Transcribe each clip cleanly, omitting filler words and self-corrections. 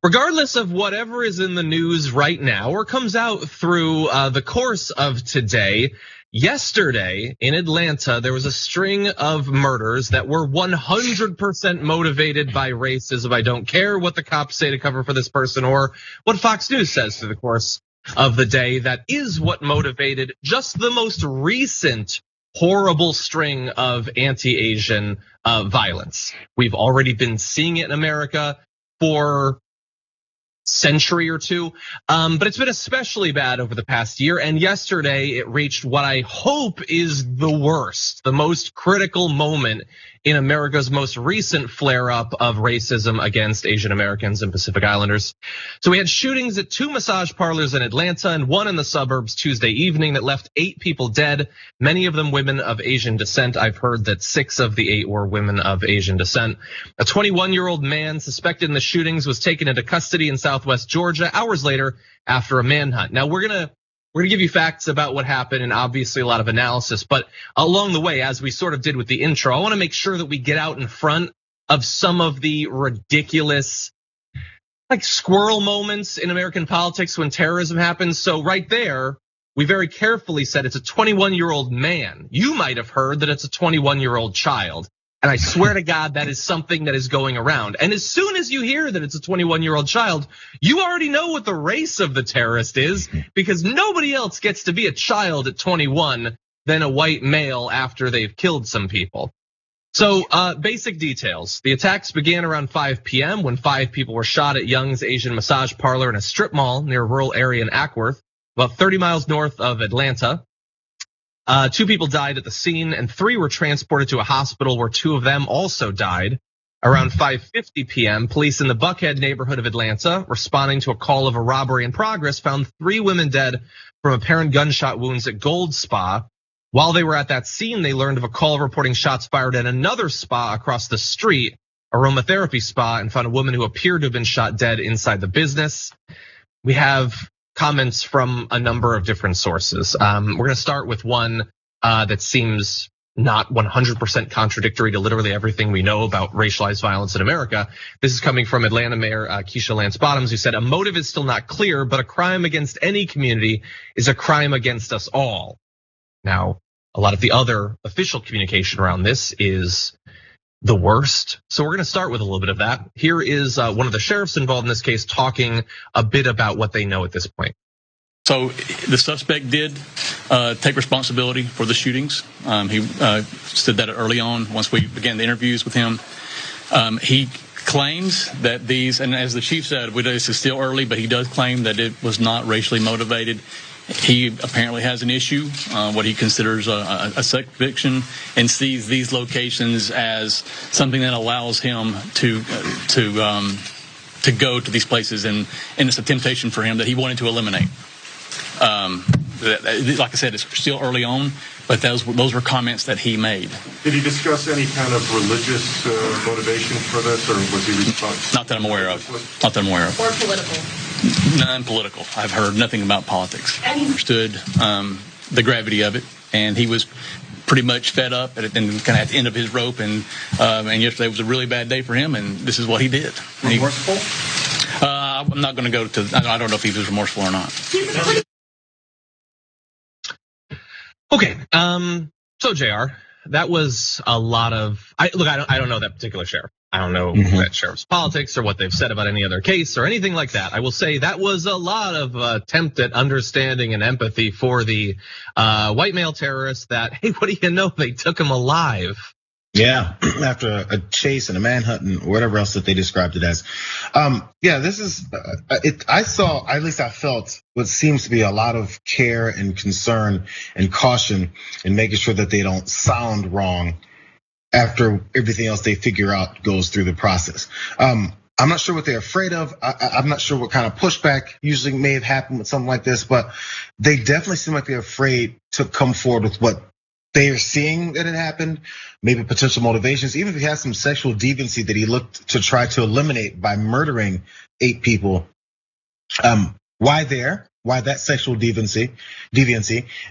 Regardless of whatever is in the news right now or comes out through the course of today, yesterday in Atlanta, there was a string of murders that were 100% motivated by racism. I don't care what the cops say to cover for this person or what Fox News says through the course of the day. That is what motivated just the most recent horrible string of anti-Asian violence. We've already been seeing it in America for century or two, but it's been especially bad over the past year. And yesterday it reached what I hope is the worst, the most critical moment in America's most recent flare-up of racism against Asian Americans and Pacific Islanders. So we had shootings at 2 massage parlors in Atlanta and 1 in the suburbs Tuesday evening that left 8 people dead, many of them women of Asian descent. I've heard that 6 of the 8 were women of Asian descent. A 21-year-old man suspected in the shootings was taken into custody in Southwest Georgia hours later after a manhunt. Now we're gonna give you facts about what happened and obviously a lot of analysis, but along the way, as we sort of did with the intro, I wanna make sure that we get out in front of some of the ridiculous, like squirrel moments in American politics when terrorism happens. So right there, we very carefully said it's a 21-year-old man. You might have heard that it's a 21-year-old child. And I swear to God, that is something that is going around. And as soon as you hear that it's a 21-year-old child, you already know what the race of the terrorist is, because nobody else gets to be a child at 21 than a white male after they've killed some people. So basic details. The attacks began around 5 p.m. when 5 people were shot at Youngs Asian Massage Parlor in a strip mall near a rural area in Acworth, about 30 miles north of Atlanta. 2 people died at the scene and 3 were transported to a hospital where 2 of them also died. Around 5:50 p.m., police in the Buckhead neighborhood of Atlanta, responding to a call of a robbery in progress, found 3 women dead from apparent gunshot wounds at Gold Spa. While they were at that scene, they learned of a call reporting shots fired at another spa across the street, aromatherapy spa, and found a woman who appeared to have been shot dead inside the business. We have comments from a number of different sources. We're gonna start with one that seems not 100% contradictory to literally everything we know about racialized violence in America. This is coming from Atlanta Mayor Keisha Lance Bottoms, who said a motive is still not clear, but a crime against any community is a crime against us all. Now, a lot of the other official communication around this is the worst. So we're gonna start with a little bit of that. Here is one of the sheriffs involved in this case talking a bit about what they know at this point. So the suspect did take responsibility for the shootings. He said that early on once we began the interviews with him. He claims that these, and as the chief said, this is still early, but he does claim that it was not racially motivated. He apparently has an issue, what he considers a sex addiction, and sees these locations as something that allows him to go to these places, and it's a temptation for him that he wanted to eliminate. Like I said, it's still early on, but those were comments that he made. Did he discuss any kind of religious motivation for this, or was he responsible? Not that I'm aware of. Not that I'm aware of. Or political. Non-political. I've heard nothing about politics. He understood the gravity of it, and he was pretty much fed up and kind of at the end of his rope. And yesterday was a really bad day for him, and this is what he did. Remorseful? I'm not going to go to. I don't know if he was remorseful or not. Okay, so JR, that was a lot of. I don't know that particular sheriff. I don't know that sheriff's politics or what they've said about any other case or anything like that. I will say that was a lot of attempt at understanding and empathy for the white male terrorists that, hey, what do you know? They took him alive. Yeah, after a chase and a manhunt and whatever else that they described it as. Yeah, this is, I saw, at least I felt what seems to be a lot of care and concern and caution in making sure that they don't sound wrong after everything else they figure out goes through the process. I'm not sure what they're afraid of. I'm not sure what kind of pushback usually may have happened with something like this, but they definitely seem like they're afraid to come forward with what they are seeing that it happened, maybe potential motivations, even if he has some sexual deviancy that he looked to try to eliminate by murdering 8 people. Why there? Why that sexual deviancy,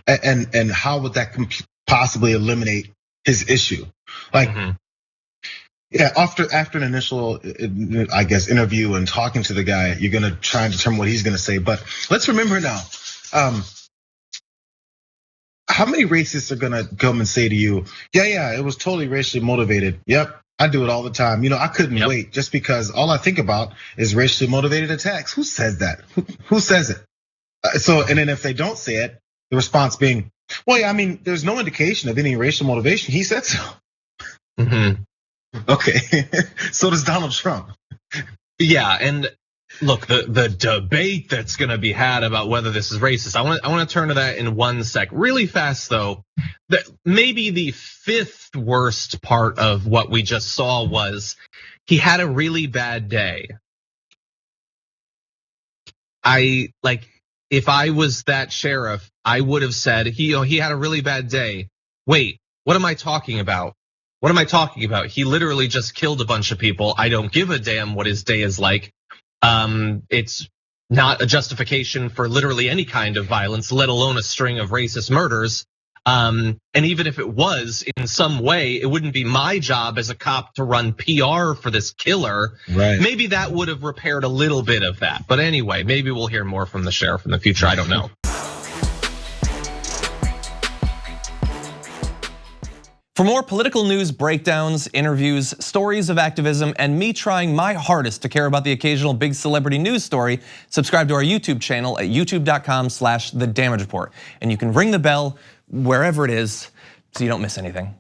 and how would that possibly eliminate his issue? Like, Yeah, after an initial, I guess, interview and talking to the guy, you're gonna try and determine what he's gonna say. But let's remember now, how many racists are gonna come and say to you, yeah, it was totally racially motivated. Yep, I do it all the time. I couldn't wait just because all I think about is racially motivated attacks. Who says that? Who says it? And then if they don't say it, the response being, well, yeah, I mean, there's no indication of any racial motivation. He said so. Mm-hmm. Okay, so does Donald Trump. Yeah, and look, the debate that's going to be had about whether this is racist. I want to turn to that in 1 sec. Really fast though, maybe the 5th worst part of what we just saw was he had a really bad day. If I was that sheriff, I would have said he had a really bad day. Wait, what am I talking about? What am I talking about? He literally just killed a bunch of people. I don't give a damn what his day is like. It's not a justification for literally any kind of violence, let alone a string of racist murders. And even if it was, in some way, it wouldn't be my job as a cop to run PR for this killer. Right. Maybe that would have repaired a little bit of that. But anyway, maybe we'll hear more from the sheriff in the future. I don't know. For more political news breakdowns, interviews, stories of activism, and me trying my hardest to care about the occasional big celebrity news story, subscribe to our YouTube channel at youtube.com/The Damage Report. And you can ring the bell wherever it is so you don't miss anything.